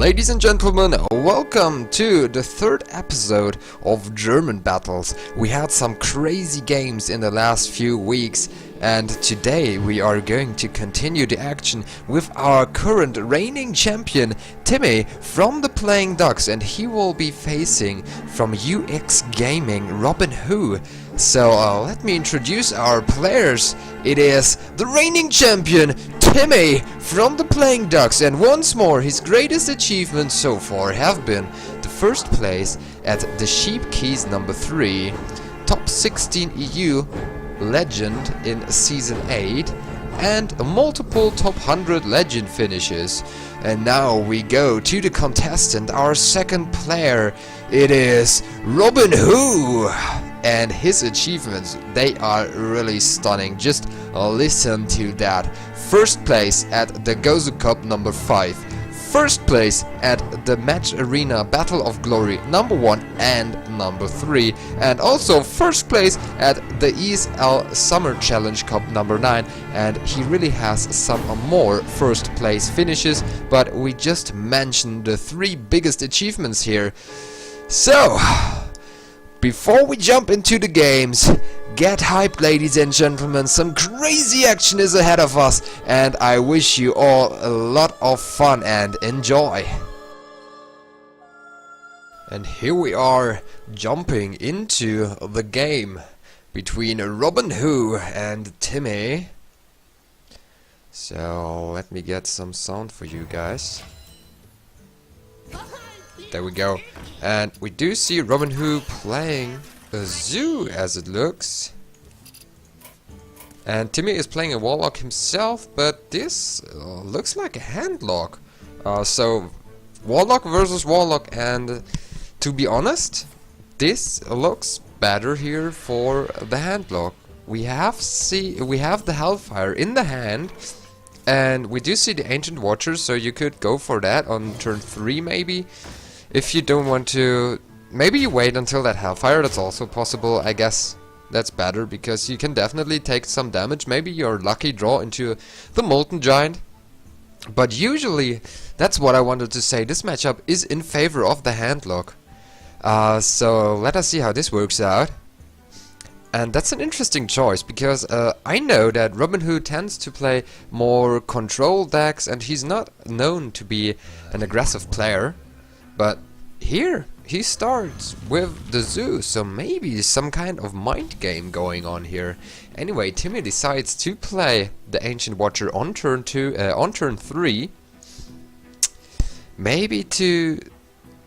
Ladies and gentlemen, welcome to the third episode of German Battles. We had some crazy games in the last few weeks, and today we are going to continue the action with our current reigning champion T1mme from the Playing Ducks, and he will be facing from UX Gaming RobinWho. So let me introduce our players. It is the reigning champion T1mme from the Playing Ducks, and once more his greatest achievements so far have been the first place at the Sheep Keys number 3, top 16 EU legend in season 8, and multiple top 100 legend finishes. And now we go to the contestant, our second player. It is RobinWho. And his achievements, they are really stunning. Just listen to that. First place at the Gozu Cup number 5. First place at the Match Arena Battle of Glory number 1 and number 3. And also first place at the ESL Summer Challenge Cup number 9. And he really has some more first place finishes. But we just mentioned the 3 biggest achievements here. So before we jump into the games, get hyped, ladies and gentlemen. Some crazy action is ahead of us, and I wish you all a lot of fun and enjoy. And here we are, jumping into the game between RobinWho and T1mme. So let me get some sound for you guys. There we go. And we do see RobinWho playing a zoo, as it looks. And T1mme is playing a Warlock himself, but this looks like a handlock. So Warlock versus Warlock, and to be honest, this looks better here for the handlock. We have the Hellfire in the hand, and we do see the Ancient Watcher, so you could go for that on turn 3 maybe. If you don't want to, maybe you wait until that Hellfire, that's also possible. I guess that's better, because you can definitely take some damage. Maybe your lucky draw into the Molten Giant. But usually, that's what I wanted to say, this matchup is in favor of the handlock. So let us see how this works out. And that's an interesting choice, because I know that RobinWho tends to play more control decks, and he's not known to be an aggressive player. But here, he starts with the zoo, so maybe some kind of mind game going on here. Anyway, T1mme decides to play the Ancient Watcher on turn 3. Maybe to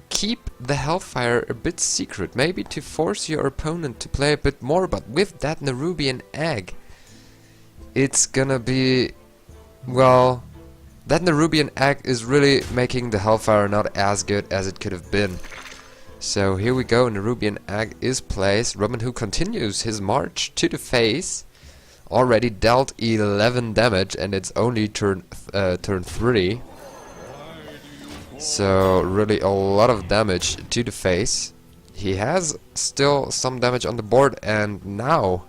keep the Hellfire a bit secret, maybe to force your opponent to play a bit more, but with that Nerubian Egg, it's gonna be, well, that Nerubian Egg is really making the Hellfire not as good as it could have been. So here we go, Nerubian Egg is placed. RobinWho continues his march to the face. Already dealt 11 damage, and it's only turn 3. So really a lot of damage to the face. He has still some damage on the board, and now,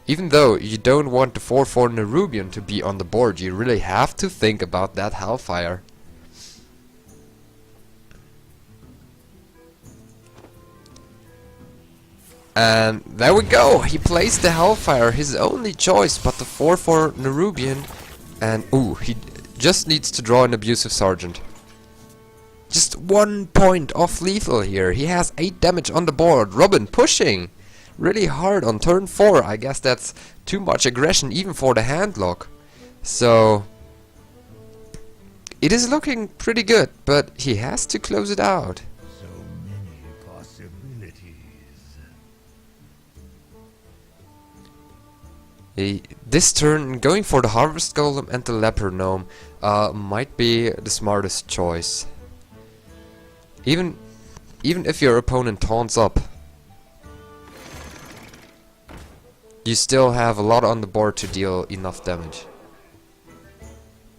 even though you don't want the 4/4 Nerubian to be on the board, you really have to think about that Hellfire. And there we go, he plays the Hellfire, his only choice, but the 4/4 Nerubian. And ooh, he just needs to draw an Abusive Sergeant. Just 1 point off lethal here. He has 8 damage on the board. Robin pushing really hard on turn 4. I guess that's too much aggression even for the handlock. So it is looking pretty good, but he has to close it out. So many possibilities. This turn, going for the Harvest Golem and the Leper Gnome might be the smartest choice. Even if your opponent taunts up, you still have a lot on the board to deal enough damage.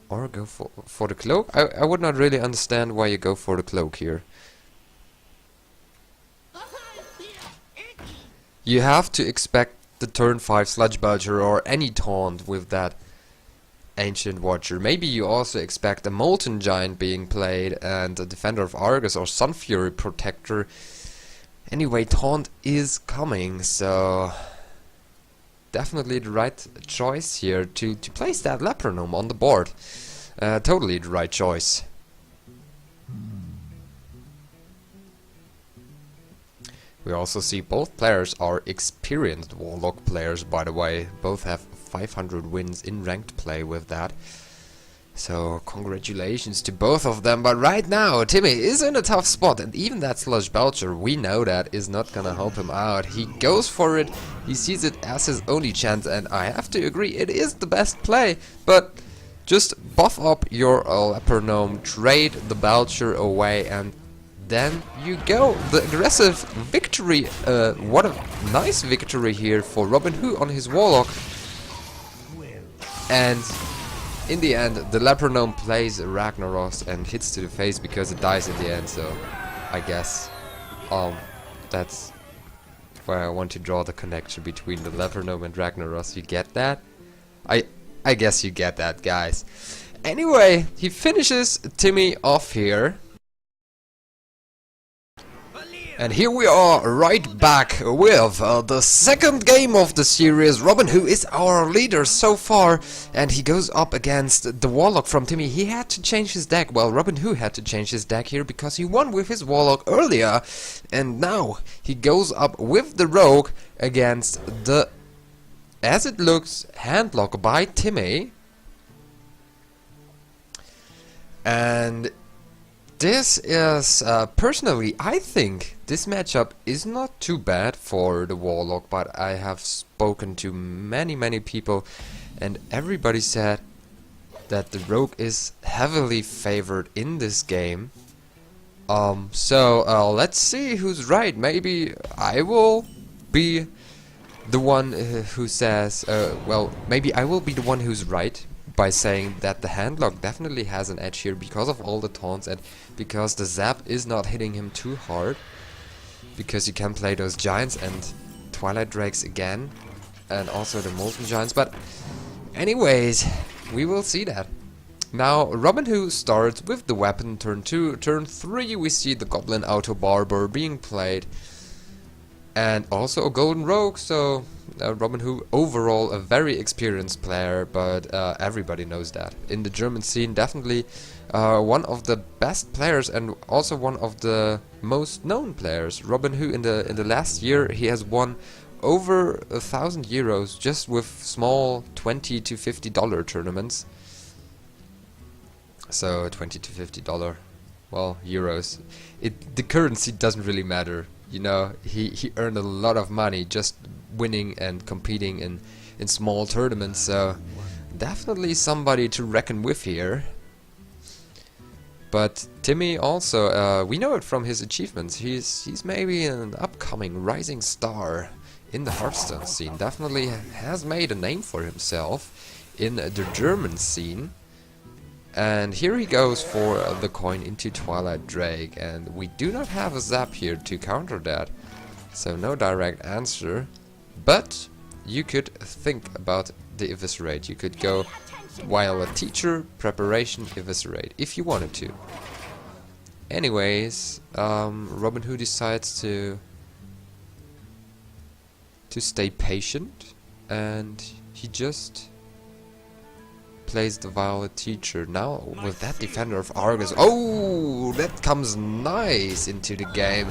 Or go for the cloak? I would not really understand why you go for the cloak here. You have to expect the turn 5 Sludge Belcher or any taunt with that Ancient Watcher. Maybe you also expect a Molten Giant being played and a Defender of Argus or Sunfury Protector. Anyway, Taunt is coming, so definitely the right choice here to place that Leper Gnome on the board. Totally the right choice. We also see both players are experienced Warlock players, by the way. Both have 500 wins in ranked play with that. So congratulations to both of them. But right now T1mme is in a tough spot, and even that Slush Belcher, we know that, is not gonna help him out. He goes for it, he sees it as his only chance, and I have to agree, it is the best play. But just buff up your Leper Gnome, trade the Belcher away, and then you go. The aggressive victory, what a nice victory here for RobinWho on his Warlock. And in the end, the Leper Gnome plays Ragnaros and hits to the face because it dies in the end, so I guess that's where I want to draw the connection between the Leper Gnome and Ragnaros. You get that? I guess you get that, guys. Anyway, he finishes T1mme off here. And here we are, right back with the second game of the series. RobinWho is our leader so far, and he goes up against the Warlock from T1mme. He had to change his deck. Well, RobinWho had to change his deck here because he won with his Warlock earlier, and now he goes up with the Rogue against the, as it looks, handlock by T1mme. And this is, personally, I think this matchup is not too bad for the Warlock, but I have spoken to many people, and everybody said that the Rogue is heavily favored in this game. So let's see who's right. Maybe I will be the one who says, well, maybe I will be the one who's right by saying that the handlock definitely has an edge here because of all the taunts and because the zap is not hitting him too hard, because you can play those giants and Twilight Drakes again, and also the Molten Giants. But anyways, we will see that. Now RobinWho starts with the weapon turn 2. Turn 3 we see the Goblin Auto Barber being played, and also a Golden Rogue. So RobinWho overall a very experienced player, but everybody knows that. In the German scene, definitely one of the best players and also one of the most known players. RobinWho in the last year, he has won over 1,000 euros just with small $20 to $50 tournaments. So $20 to $50, well, euros. The currency doesn't really matter. You know, he earned a lot of money just winning and competing in small tournaments, so definitely somebody to reckon with here. But T1mme also, we know it from his achievements, he's maybe an upcoming rising star in the Hearthstone scene. Definitely has made a name for himself in the German scene. And here he goes for the coin into Twilight Drake, and we do not have a zap here to counter that, so no direct answer. But you could think about the Eviscerate. You could go while a teacher, preparation, Eviscerate, if you wanted to. Anyways, RobinWho decides to stay patient, and he just plays the Violet Teacher. Now with that Defender of Argus, oh, that comes nice into the game.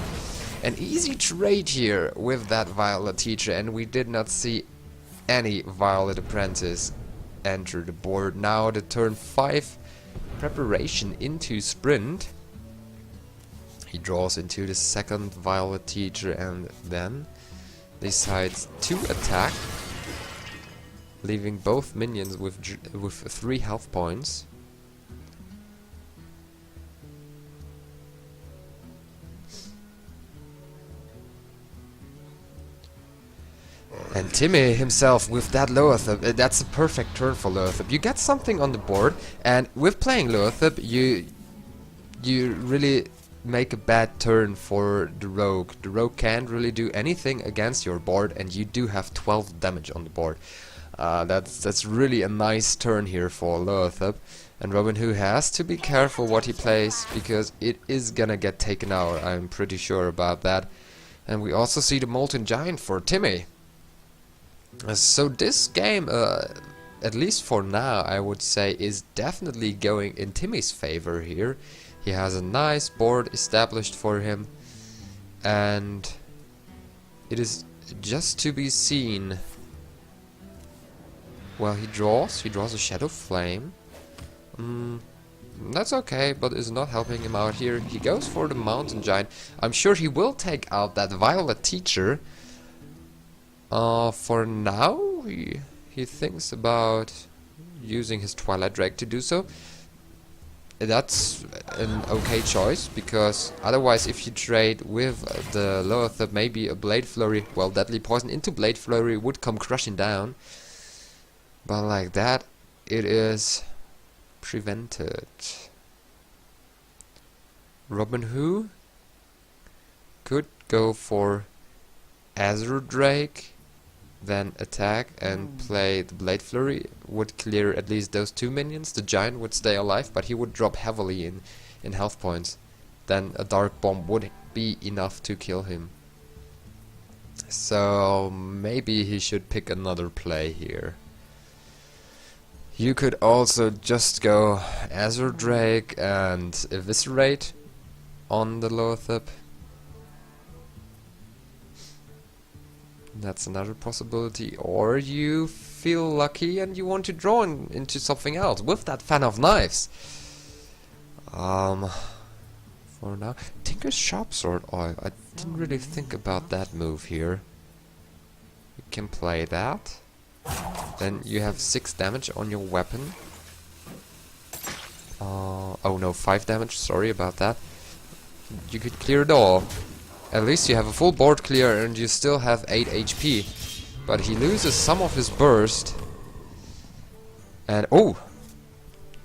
An easy trade here with that Violet Teacher, and we did not see any Violet Apprentice enter the board. Now the turn 5 preparation into Sprint. He draws into the second Violet Teacher and then decides to attack, leaving both minions with 3 health points. And T1mme himself with that Loatheb, that's a perfect turn for Loatheb. You get something on the board, and with playing Loatheb, you really make a bad turn for the Rogue. The Rogue can't really do anything against your board, and you do have 12 damage on the board. That's really a nice turn here for Lothab. And RobinWho has to be careful what he plays, because it is gonna get taken out. I'm pretty sure about that. And we also see the Molten Giant for T1mme. So this game, at least for now, I would say, is definitely going in T1mme's favor here. He has a nice board established for him, and it is just to be seen. Well, he draws a Shadow Flame. That's okay, but it's not helping him out here. He goes for the Mountain Giant. I'm sure he will take out that Violet Teacher. For now, he thinks about using his Twilight Drake to do so. That's an okay choice, because otherwise, if you trade with the Lothab, maybe a Blade Flurry, well, Deadly Poison into Blade Flurry would come crushing down. But like that, it is prevented. RobinWho could go for Azure Drake, then attack and play the Blade Flurry. Would clear at least those 2 minions. The Giant would stay alive, but he would drop heavily in health points. Then a Dark Bomb would be enough to kill him. So maybe he should pick another play here. You could also just go Azure Drake and Eviscerate on the Lothab. That's another possibility. Or you feel lucky and you want to draw into something else with that Fan of Knives. For now, Tinker's Sharpsword. Oh, I didn't really think about that move here. You can play that. Then you have 6 damage on your weapon. Oh no, 5 damage, sorry about that. You could clear it all. At least you have a full board clear and you still have 8 HP. But he loses some of his burst. And oh!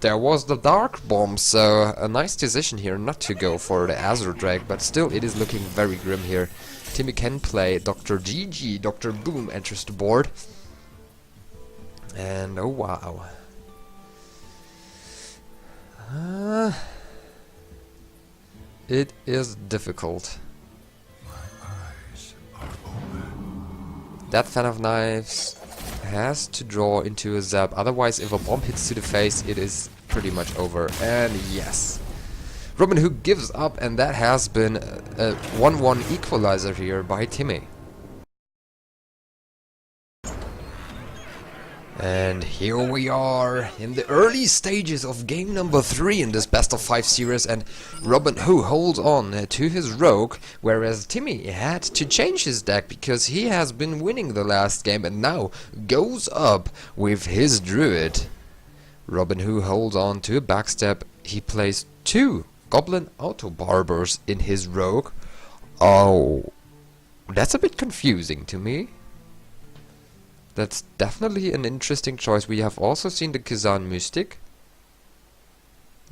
There was the Dark Bomb, so a nice decision here not to go for the Azure Drake, but still it is looking very grim here. T1mme can play Dr. GG, Dr. Boom enters the board. And oh wow. It is difficult. That Fan of Knives has to draw into a zap, otherwise if a bomb hits to the face it is pretty much over. And yes, RobinWho gives up, and that has been a 1-1 equalizer here by T1mme. And here we are in the early stages of game number 3 in this best of 5 series, and RobinWho holds on to his rogue, whereas T1mme had to change his deck because he has been winning the last game and now goes up with his Druid. RobinWho holds on to a backstep. He plays 2 Goblin Auto Barbers in his rogue. Oh, that's a bit confusing to me. That's definitely an interesting choice. We have also seen the Kazan Mystic.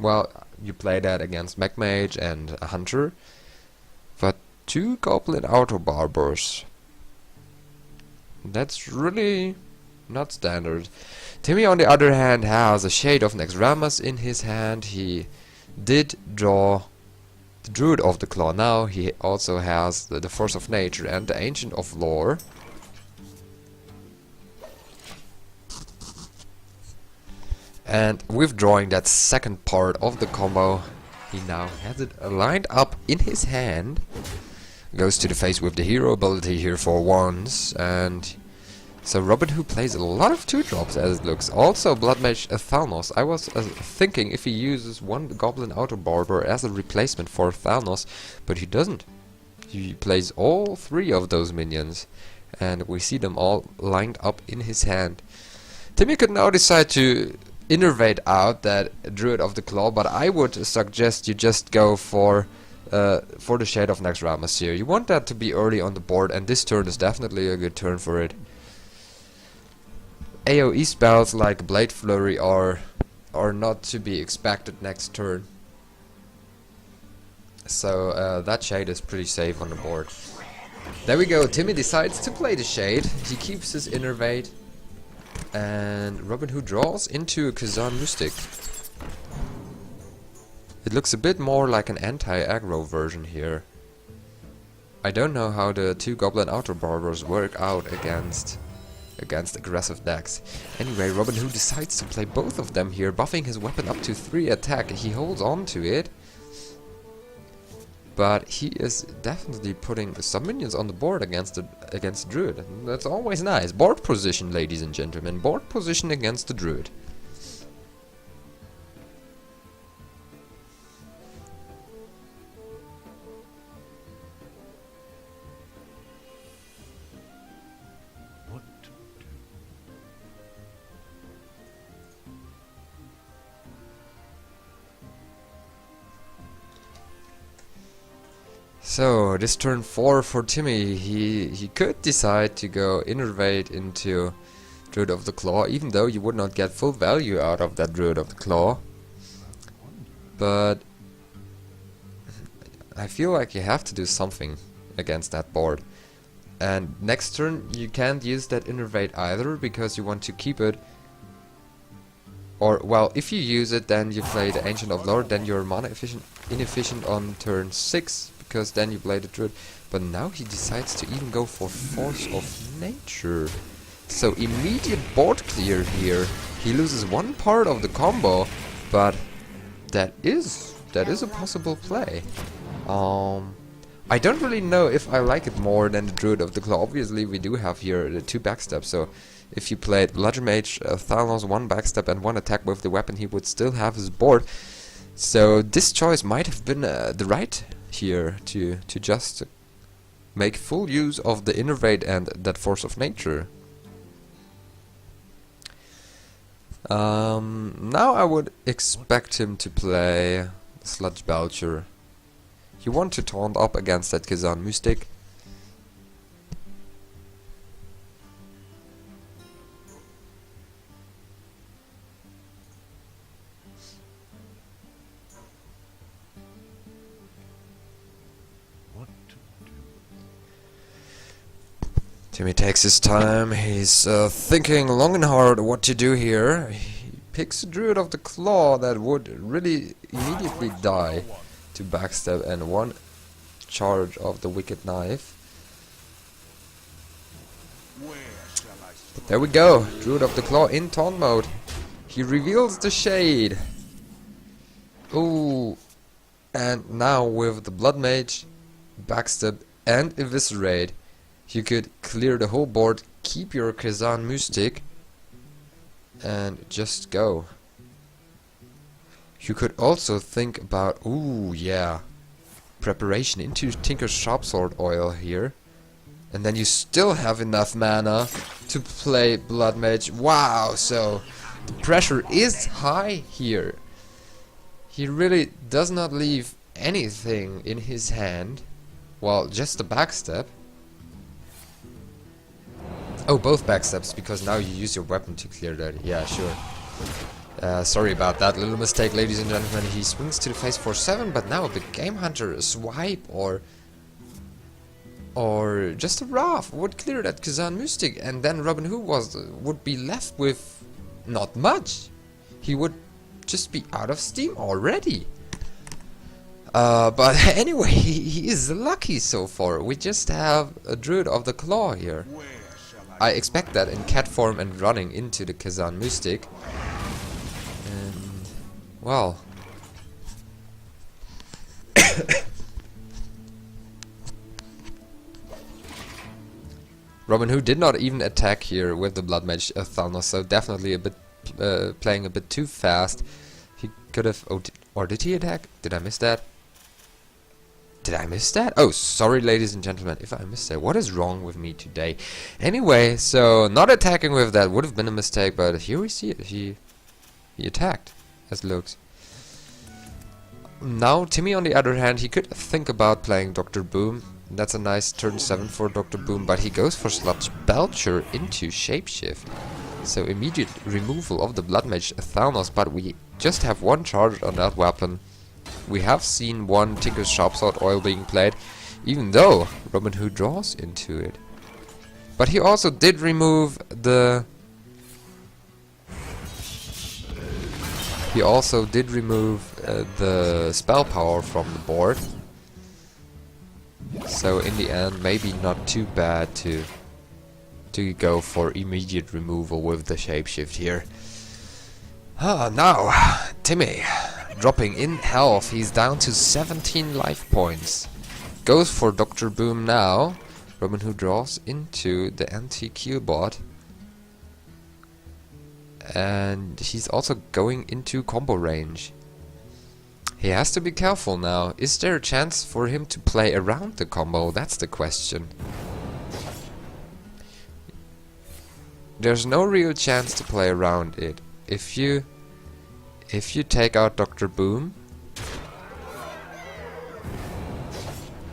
Well, you play that against Mage and a Hunter. But 2 Goblin Auto Barbers. That's really not standard. T1mme, on the other hand, has a Shade of Naxxramas in his hand. He did draw the Druid of the Claw. Now he also has the Force of Nature and the Ancient of Lore. And withdrawing that second part of the combo, he now has it lined up in his hand. Goes to the face with the hero ability here for once, and so RobinWho plays a lot of 2-drops as it looks. Also Blood Mage Thalnos. I was thinking if he uses 1 Goblin Auto Barber as a replacement for Thalnos, but he doesn't. He plays all 3 of those minions, and we see them all lined up in his hand. T1mme could now decide to innervate out that Druid of the Claw, but I would suggest you just go for the Shade of Naxxramas here. You want that to be early on the board, and this turn is definitely a good turn for it. AoE spells like Blade Flurry are not to be expected next turn. So that Shade is pretty safe on the board. There we go, T1mme decides to play the Shade. He keeps his Innervate. And RobinWho draws into a Kazan Mystic. It looks a bit more like an anti-aggro version here. I don't know how the two Goblin Outer Barbers work out against aggressive decks. Anyway, RobinWho decides to play both of them here, buffing his weapon up to 3 attack. He holds on to it, but he is definitely putting some minions on the board against the Druid. That's always nice. Board position, ladies and gentlemen. Board position against the Druid. What to do? So this turn 4 for Timmy, he could decide to go innervate into Druid of the Claw, even though you would not get full value out of that Druid of the Claw. But I feel like you have to do something against that board. And next turn you can't use that innervate either, because you want to keep it. Or, well, if you use it, then you play the Ancient of Lore, then you're mana inefficient on turn 6. Because then you play the Druid. But now he decides to even go for Force of Nature. So immediate board clear here. He loses one part of the combo, but that is a possible play. I don't really know if I like it more than the Druid of the Claw. Obviously we do have here the 2 backsteps, so if you played Bludgeon Mage, Thanos 1 backstep and 1 attack with the weapon, he would still have his board. So this choice might have been the right here to just make full use of the innervate and that Force of Nature. Now I would expect him to play Sludge Belcher. You want to taunt up against that Kazan Mystic. What to do? Timmy takes his time. He's thinking long and hard what to do here. He picks a Druid of the Claw that would really immediately die to backstab and 1 charge of the Wicked Knife. But there we go. Druid of the Claw in taunt mode. He reveals the shade. Ooh. And now with the Blood Mage, backstab and eviscerate, you could clear the whole board, keep your Kazan Mystic, and just go. You could also think about, ooh yeah, preparation into Tinker's Sharpsword Oil here. And then you still have enough mana to play Blood Mage. Wow, so the pressure is high here. He really does not leave anything in his hand. Well, just the backstep. Oh, both backsteps, because now you use your weapon to clear that. Yeah, sure. Sorry about that little mistake, ladies and gentlemen. He swings to the face for 7, but now a big Game Hunter, a swipe, or just a Wrath would clear that Kazan Mystic, and then RobinWho would be left with not much. He would just be out of steam already. But anyway, he is lucky so far. We just have a Druid of the Claw here. I expect that in cat form and running into the Kazan Mystic. And, well. RobinWho did not even attack here with the Blood Mage Thanos, so definitely a bit playing a bit too fast. He could have... Oh, or did he attack? Did I miss that? Did I miss that? Oh, sorry ladies and gentlemen, if I missed that. What is wrong with me today? Anyway, so not attacking with that would have been a mistake, but here we see it. He attacked, as it looks. Now, Timmy on the other hand, he could think about playing Dr. Boom. That's a nice turn 7 for Dr. Boom, but he goes for Sludge Belcher into Shapeshift. So immediate removal of the Blood Mage Thanos, but we just have 1 charge on that weapon. We have seen 1 Tinker's Sharpsword Oil being played, even though RobinWho draws into it. But he also did remove the He also did remove the spell power from the board. So in the end, maybe not too bad to go for immediate removal with the shapeshift here. Now, T1mme dropping in health. He's down to 17 life points. Goes for Dr. Boom now. RobinWho draws into the anti-Q bot. And he's also going into combo range. He has to be careful now. Is there a chance for him to play around the combo? That's the question. There's no real chance to play around it. If you take out Dr. Boom,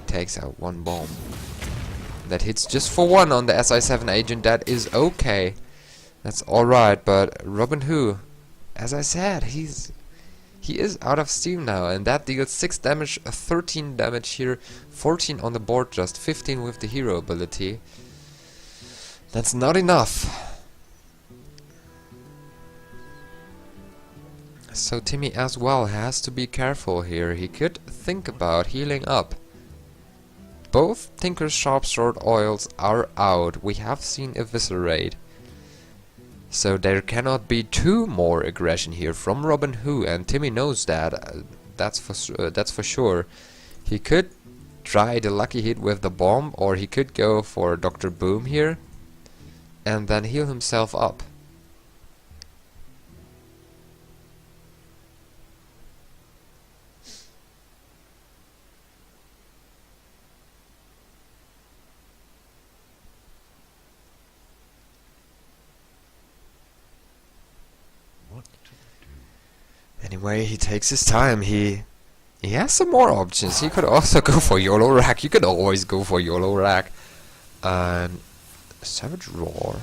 takes out one bomb. That hits just for one on the SI7 agent. That is okay. That's alright, but RobinWho, as I said, he is out of steam now, and that deals 6 damage, 13 damage here, 14 on the board, just 15 with the hero ability. That's not enough. So T1mme as well has to be careful here. He could think about healing up. Both Tinker's Sharpsword oils are out. We have seen Eviscerate. So there cannot be 2 more aggression here from RobinWho, and T1mme knows that. That's for sure. He could try the lucky hit with the bomb, or he could go for Dr. Boom here and then heal himself up. Anyway, he takes his time. He has some more options. He could also go for YOLO Rack. You could always go for YOLO Rack. And Savage Roar.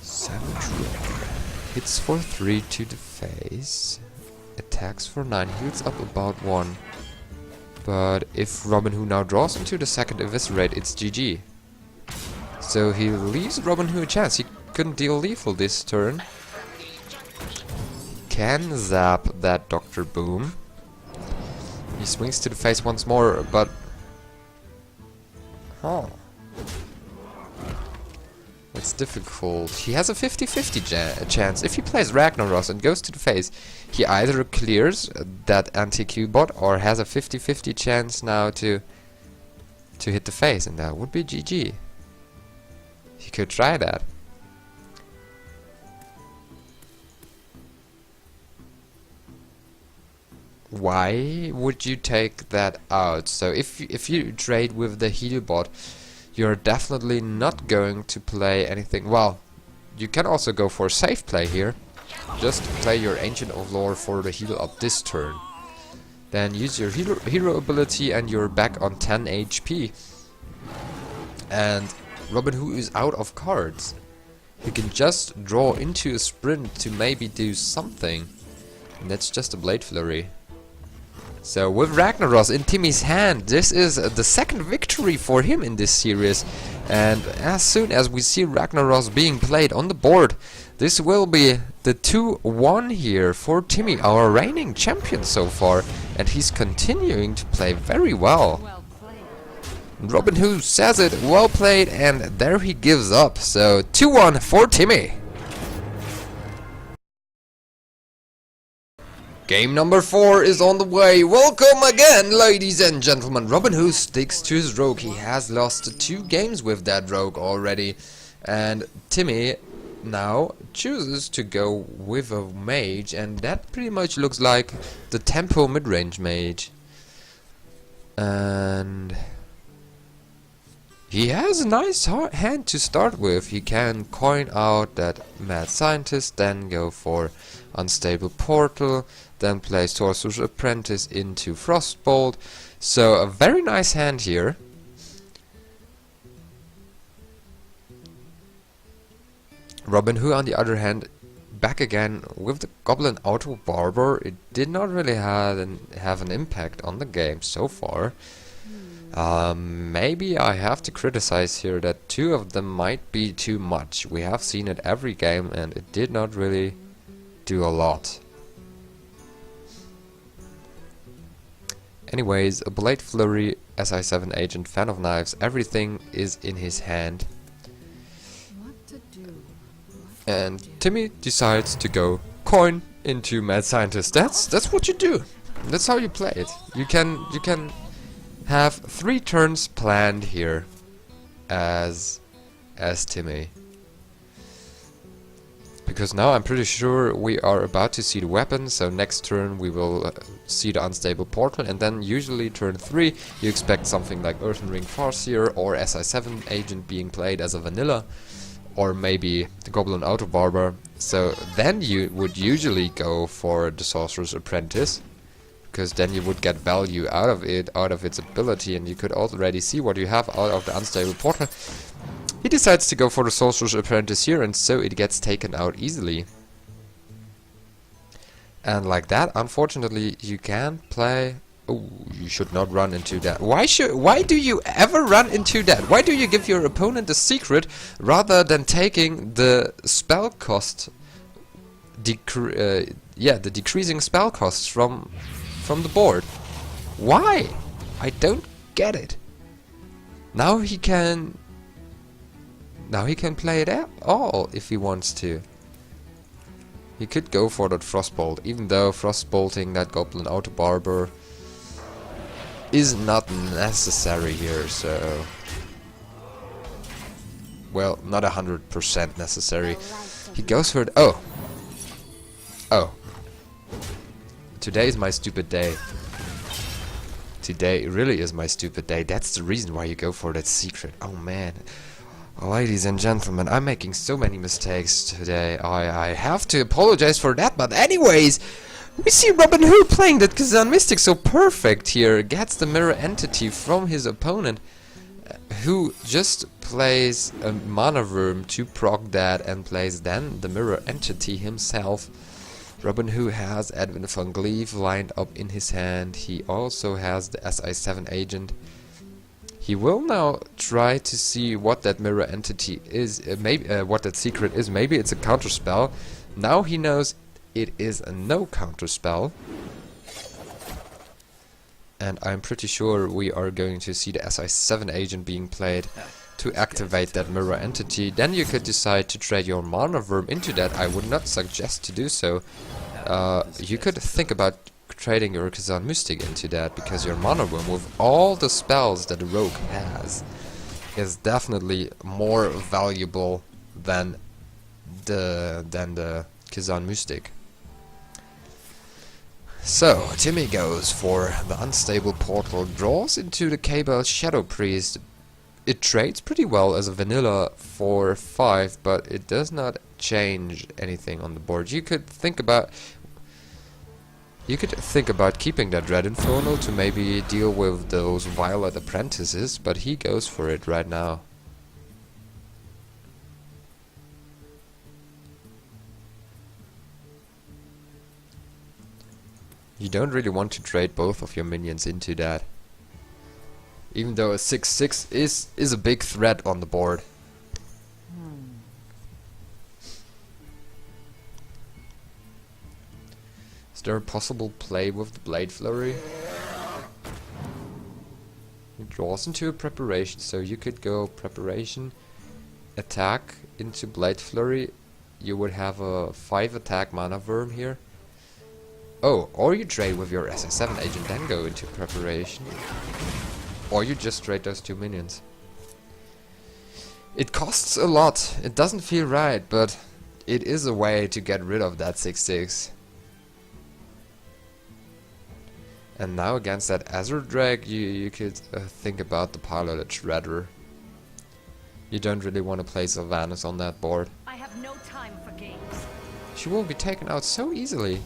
Savage Roar. Hits for 3 to the face. Attacks for 9. Heals up about 1. But if RobinWho now draws into the second Eviscerate, it's GG. So he leaves RobinWho a chance. He couldn't deal lethal this turn. Can zap that Dr. Boom. He swings to the face once more, but... Oh. It's difficult. He has a 50-50 chance. If he plays Ragnaros and goes to the face, he either clears that anti-Q bot or has a 50-50 chance now to hit the face, and that would be GG. He could try that. Why would you take that out? So if you trade with the heal bot, you're definitely not going to play anything. Well, you can also go for a safe play here. Just play your Ancient of Lore for the heal up this turn. Then use your hero ability and you're back on 10 HP. And RobinWho is out of cards. He can just draw into a sprint to maybe do something. And that's just a Blade Flurry. So with Ragnaros in T1mme's hand, this is the second victory for him in this series. And as soon as we see Ragnaros being played on the board, this will be the 2-1 here for T1mme, our reigning champion so far. And he's continuing to play very well. RobinWho says it, well played, and there he gives up. So 2-1 for T1mme. Game number 4 is on the way. Welcome again, ladies and gentlemen. RobinWho sticks to his rogue. He has lost 2 games with that rogue already. And T1mme now chooses to go with a mage. And that pretty much looks like the tempo mid-range mage. And he has a nice hand to start with. He can coin out that Mad Scientist, then go for Unstable Portal, then play Sorcerer's Apprentice into Frostbolt. So a very nice hand here. RobinWho on the other hand, back again with the Goblin Auto Barber. It did not really have an impact on the game so far. Maybe I have to criticize here that 2 of them might be too much. We have seen it every game and it did not really do a lot. Anyways, a Blade Flurry, SI7 Agent, Fan of Knives, everything is in his hand. What to do? And Timmy decides to go coin into Mad Scientist. That's what you do. That's how you play it. You can have 3 turns planned here as Timmy. Because now I'm pretty sure we are about to see the weapon, so next turn we will see the unstable portal, and then usually turn 3 you expect something like Earthen Ring Farseer or SI7 Agent being played as a vanilla, or maybe the Goblin Auto Barber. So then you would usually go for the Sorcerer's Apprentice, because then you would get value out of it, out of its ability, and you could already see what you have out of the unstable portal. He decides to go for the Sorcerer's Apprentice here, and so it gets taken out easily. And like that, unfortunately, you can't play... Oh, you should not run into that. Why do you ever run into that? Why do you give your opponent a secret rather than taking the spell cost, the decreasing spell costs from the board? Why? I don't get it. Now he can play it at all if he wants to. He could go for that Frostbolt, even though Frostbolting that Goblin Auto Barber is not necessary here, so... Well, not 100% necessary. He goes for it. Oh! Today is my stupid day. Today really is my stupid day. That's the reason why you go for that secret. Oh man. Ladies and gentlemen, I'm making so many mistakes today. I have to apologize for that, but anyways, we see RobinWho playing that Kazan Mystic so perfect here. Gets the mirror entity from his opponent, who just plays a mana worm to proc that and plays then the mirror entity himself. RobinWho has Edwin van Gleef lined up in his hand. He also has the SI7 Agent. He will now try to see what that mirror entity is, maybe what that secret is. Maybe it's a counter spell. Now he knows it is a no counter spell. And I'm pretty sure we are going to see the SI7 Agent being played to activate that mirror entity. Then you could decide to trade your mana worm into that. I would not suggest to do so. You could think about trading your Kazan Mystic into that, because your mana worm with all the spells that the rogue has is definitely more valuable than the Kazan Mystic. So Timmy goes for the unstable portal, draws into the Cabal Shadow Priest. It trades pretty well as a vanilla for 5, but it does not change anything on the board. You could think about keeping that Red Infernal to maybe deal with those Violet Apprentices, but he goes for it right now. You don't really want to trade both of your minions into that. Even though a 6/6 is a big threat on the board. Is there a possible play with the Blade Flurry? It draws into a preparation, so you could go preparation, attack into Blade Flurry. You would have a 5 attack mana worm here. Oh, or you trade with your SI7 Agent, then go into preparation. Or you just trade those 2 minions. It costs a lot. It doesn't feel right, but it is a way to get rid of that 6/6. And now against that Azure Drag, you could think about the Piloted Shredder. You don't really want to play Sylvanas on that board. I have no time for games. She will be taken out so easily.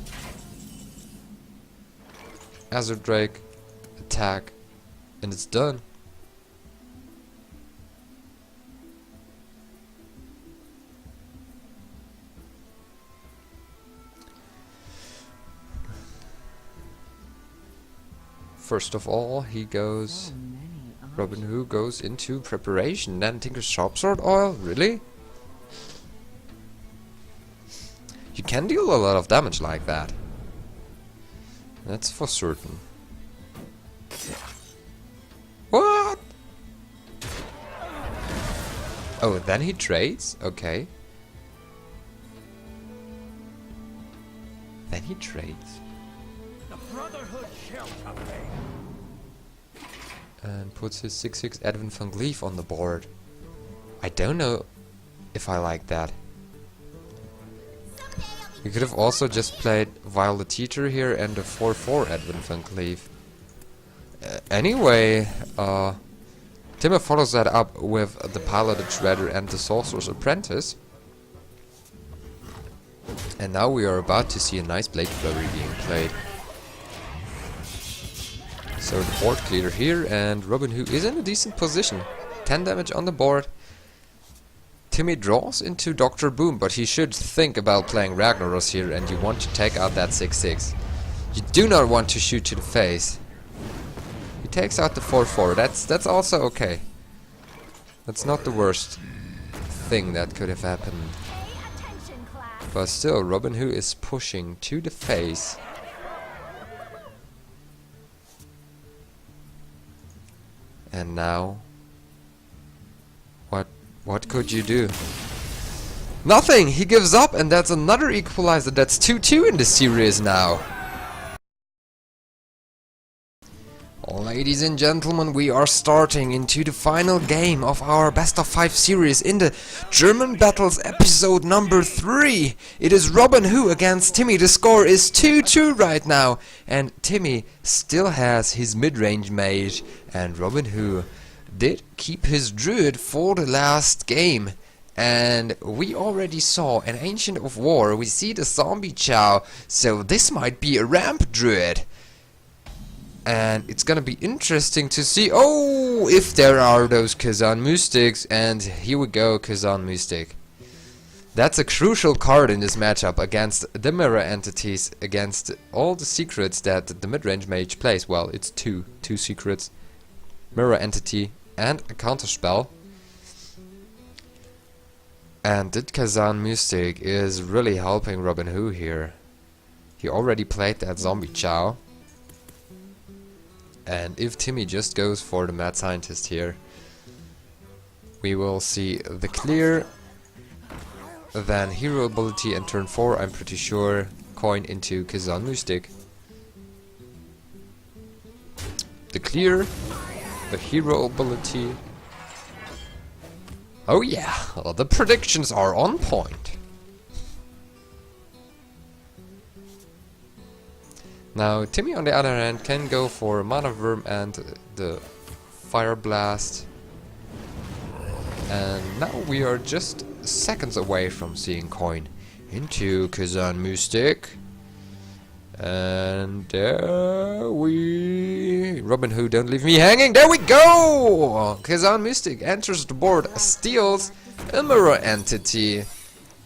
Azure Drake, attack, and it's done. First of all, he goes RobinWho goes into preparation. Then Tinker's Sharpsword oil? Really? You can deal a lot of damage like that. That's for certain. What? Oh, then he trades? Okay. Then he trades. The Brotherhood shall obey. And puts his 6/6 Edwin van Gleef on the board. I don't know if I like that. We could have also just played Violet Teacher here and a 4/4 Edwin van Gleef. Anyway, Timmer follows that up with the Piloted Shredder and the Sorcerer's Apprentice. And now we are about to see a nice Blade Flurry being played. So the board clear here, and RobinWho is in a decent position. 10 damage on the board. Timmy draws into Dr. Boom, but he should think about playing Ragnaros here, and you want to take out that 6/6. You do not want to shoot to the face. He takes out the 4/4. That's also okay. That's not the worst thing that could have happened. But still, RobinWho is pushing to the face. And now, what could you do? Nothing! He gives up, and that's another equalizer. That's 2-2 in the series now. Ladies and gentlemen, we are starting into the final game of our best of 5 series in the German Battles episode number 3. It is RobinWho against Timmy. The score is 2-2 right now, and Timmy still has his mid-range mage, and RobinWho did keep his Druid for the last game. And we already saw an Ancient of War, we see the Zombie Chow, so this might be a ramp Druid. And it's gonna be interesting to see, oh, if there are those Kazan Mystics, and here we go, Kazan Mystic. That's a crucial card in this matchup against the mirror entities, against all the secrets that the mid-range mage plays. Well, it's two secrets, mirror entity and a counterspell. And that Kazan Mystic is really helping RobinWho here. He already played that Zombie Chow. And if Timmy just goes for the Mad Scientist here, we will see the clear, then hero ability, and turn 4, I'm pretty sure, coin into Kazan Mystic. The clear, the hero ability. Oh yeah, the predictions are on point. Now, Timmy on the other hand can go for Mana Worm and the Fire Blast. And now we are just seconds away from seeing coin into Kazan Mystic. And there we... RobinWho, don't leave me hanging! There we go! Kazan Mystic enters the board, steals a mirror entity.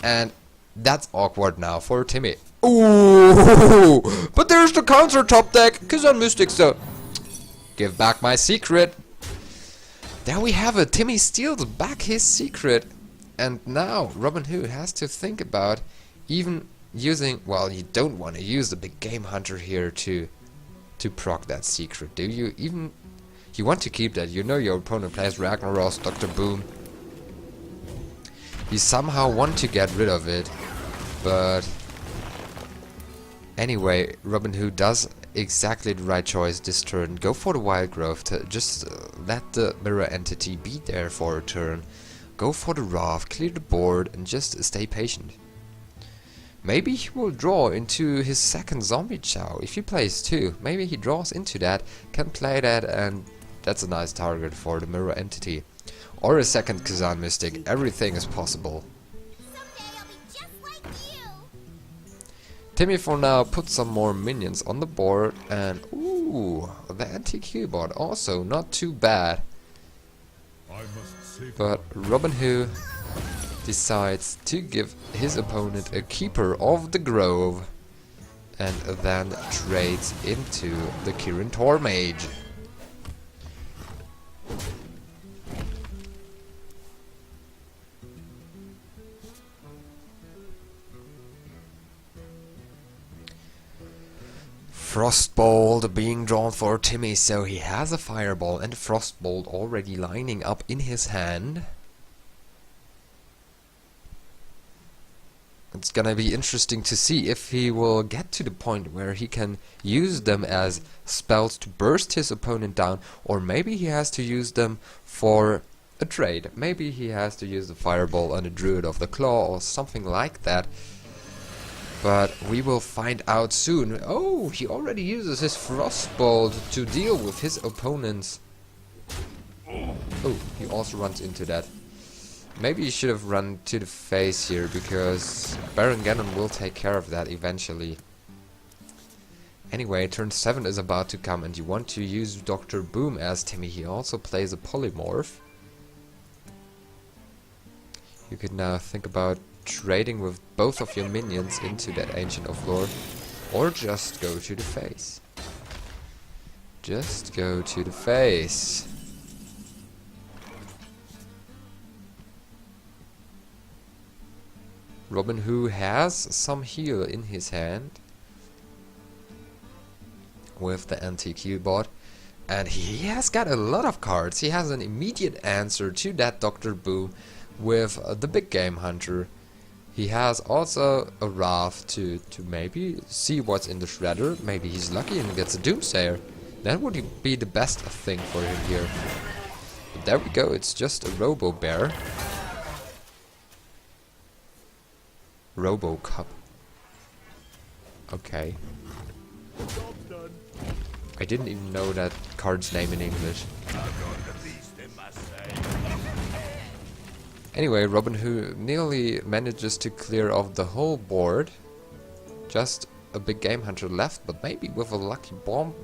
And that's awkward now for Timmy. Ooh! But there's the counter top deck, Kazan Mystic, so... Give back my secret. There we have it, Timmy steals back his secret. And now RobinWho has to think about even using... Well, you don't want to use the big game hunter here to proc that secret, do you? Even... You want to keep that, you know your opponent plays Ragnaros, Dr. Boom. You somehow want to get rid of it, but... Anyway, RobinWho does exactly the right choice this turn. Go for the Wild Growth to just let the mirror entity be there for a turn. Go for the Wrath, clear the board, and just stay patient. Maybe he will draw into his second Zombie Chow. If he plays 2, maybe he draws into that, can play that, and that's a nice target for the mirror entity. Or a second Kazan Mystic. Everything is possible. Timmy for now puts some more minions on the board, and ooh, the anti-keyboard also not too bad. But RobinWho decides to give his opponent a Keeper of the Grove, and then trades into the Kirin Tor Mage. Frostbolt being drawn for Timmy, so he has a fireball and a frostbolt already lining up in his hand. It's gonna be interesting to see if he will get to the point where he can use them as spells to burst his opponent down, or maybe he has to use them for a trade. Maybe he has to use the fireball on the Druid of the Claw or something like that. But we will find out soon. Oh, he already uses his frostbolt to deal with his opponents. Oh, he also runs into that. Maybe he should have run to the face here, because Baron Ganon will take care of that eventually. Anyway, turn 7 is about to come, and you want to use Dr. Boom as Timmy. He also plays a polymorph. You could now think about trading with both of your minions into that Ancient of Lore, or just go to the face. Just go to the face. RobinWho has some heal in his hand with the anti-Q-bot, and he has got a lot of cards. He has an immediate answer to that Dr. Boom with the big game hunter. He has also a Wrath to maybe see what's in the shredder. Maybe he's lucky and gets a Doomsayer. That would be the best thing for him here. But there we go, it's just a Robo Bear. Robo Cup. Okay. I didn't even know that card's name in English. Anyway, RobinWho nearly manages to clear off the whole board. Just a big game hunter left, but maybe with a lucky bomb.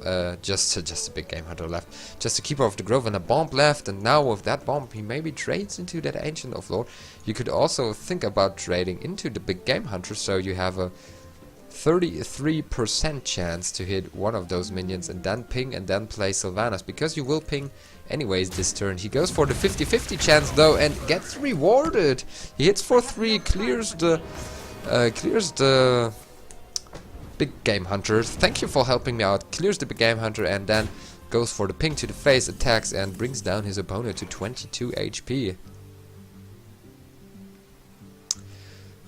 Just a big game hunter left. Just a keeper of the grove and a bomb left, and now with that bomb he maybe trades into that Ancient of Lore. You could also think about trading into the big game hunter, so you have a 33% chance to hit one of those minions and then ping and then play Sylvanas, because you will ping anyways this turn. He goes for the 50-50 chance though and gets rewarded. He hits for 3, clears the big game hunter. Thank you for helping me out. Clears the big game hunter and then goes for the ping to the face, attacks and brings down his opponent to 22 HP.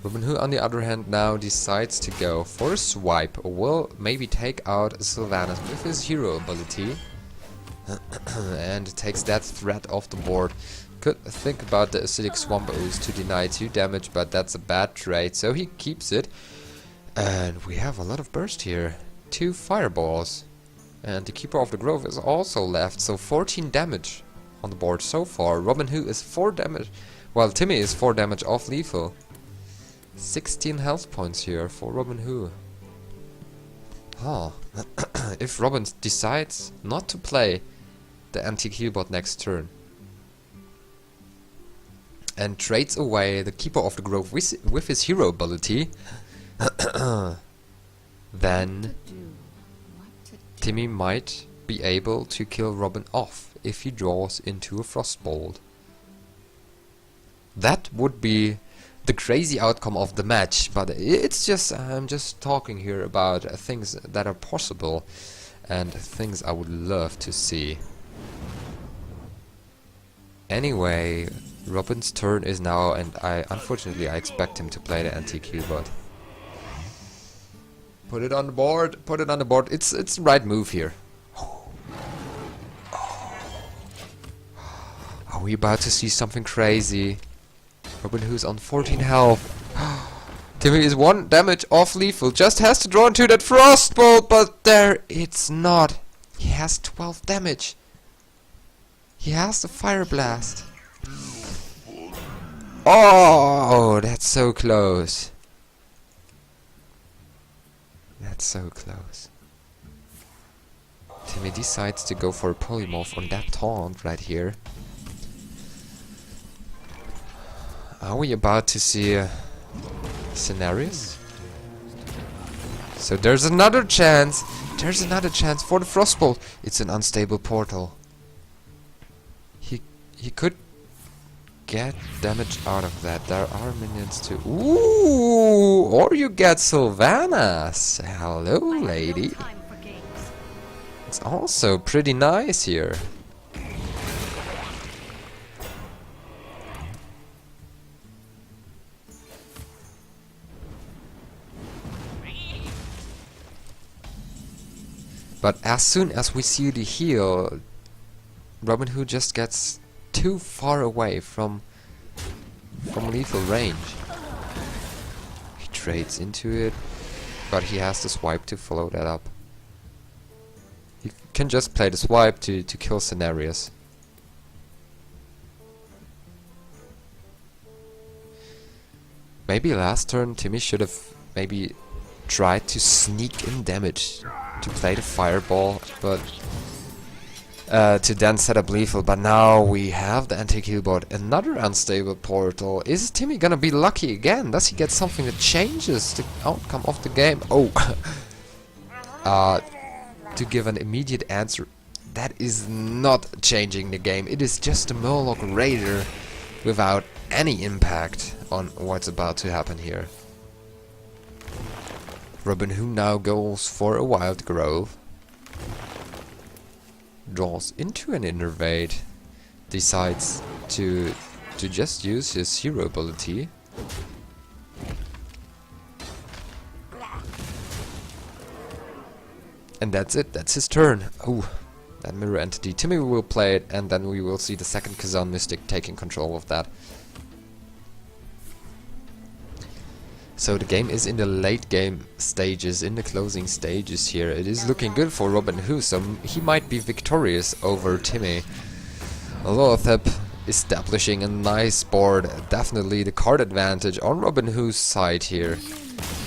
RobinWho on the other hand now decides to go for a swipe, or will maybe take out Sylvanas with his hero ability and takes that threat off the board. Could think about the Acidic Swamp Ooze to deny 2 damage, but that's a bad trade, so he keeps it. And we have a lot of burst here. 2 fireballs. And the Keeper of the Grove is also left, so 14 damage on the board so far. RobinWho is 4 damage, while Timmy is 4 damage off lethal. 16 health points here for RobinWho. Oh, if Robin decides not to play the anti-Q-bot next turn and trades away the Keeper of the Grove with his hero ability, then Timmy might be able to kill Robin off if he draws into a Frostbolt. That would be the crazy outcome of the match, but it's just, I'm just talking here about things that are possible and things I would love to see. Anyway, Robin's turn is now, and unfortunately I expect him to play the anti-Q-bot. Put it on the board, put it on the board. It's the right move here. Are we about to see something crazy? RobinWho's on 14 health. Timmy is 1 damage off lethal. Just has to draw into that Frostbolt, but there it's not. He has 12 damage. He has the Fire Blast. Oh, that's so close. That's so close. Timmy decides to go for a polymorph on that taunt right here. Are we about to see scenarios? So there's another chance. There's another chance for the Frostbolt. It's an unstable portal. He could get damage out of that. There are minions too. Ooh! Or you get Sylvanas. Hello, lady. It's also pretty nice here. But as soon as we see the heal, RobinWho just gets too far away from lethal range. He trades into it, but he has the swipe to follow that up. He can just play the swipe to kill scenarios. Maybe last turn Timmy should have maybe tried to sneak in damage to play the fireball, but to then set up lethal. But now we have the anti-heal bot, another unstable portal. Is Timmy gonna be lucky again? Does he get something that changes the outcome of the game? Oh, to give an immediate answer, that is not changing the game. It is just a Warlock Raider without any impact on what's about to happen here. RobinWho now goes for a wild growth, draws into an innervate, decides to just use his hero ability. And that's it, that's his turn. Oh, that mirror entity. Timmy will play it, and then we will see the second Kazan Mystic taking control of that. So the game is in the late game stages, in the closing stages here. It is looking good for RobinWho, so he might be victorious over Timmy. Lothep establishing a nice board, definitely the card advantage on RobinWho's side here.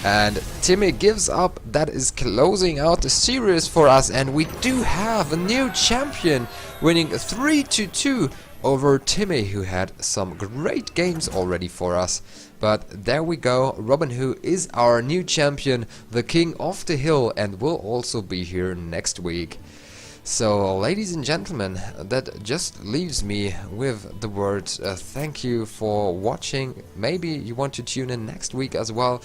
And Timmy gives up, that is closing out the series for us, and we do have a new champion winning 3-2 over Timmy, who had some great games already for us. But there we go, RobinWho is our new champion, the king of the hill, and will also be here next week. So, ladies and gentlemen, that just leaves me with the words thank you for watching. Maybe you want to tune in next week as well.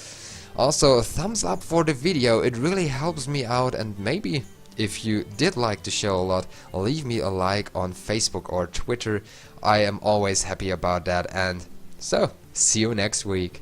Also, thumbs up for the video, it really helps me out, and maybe if you did like the show a lot, leave me a like on Facebook or Twitter. I am always happy about that, and so, see you next week.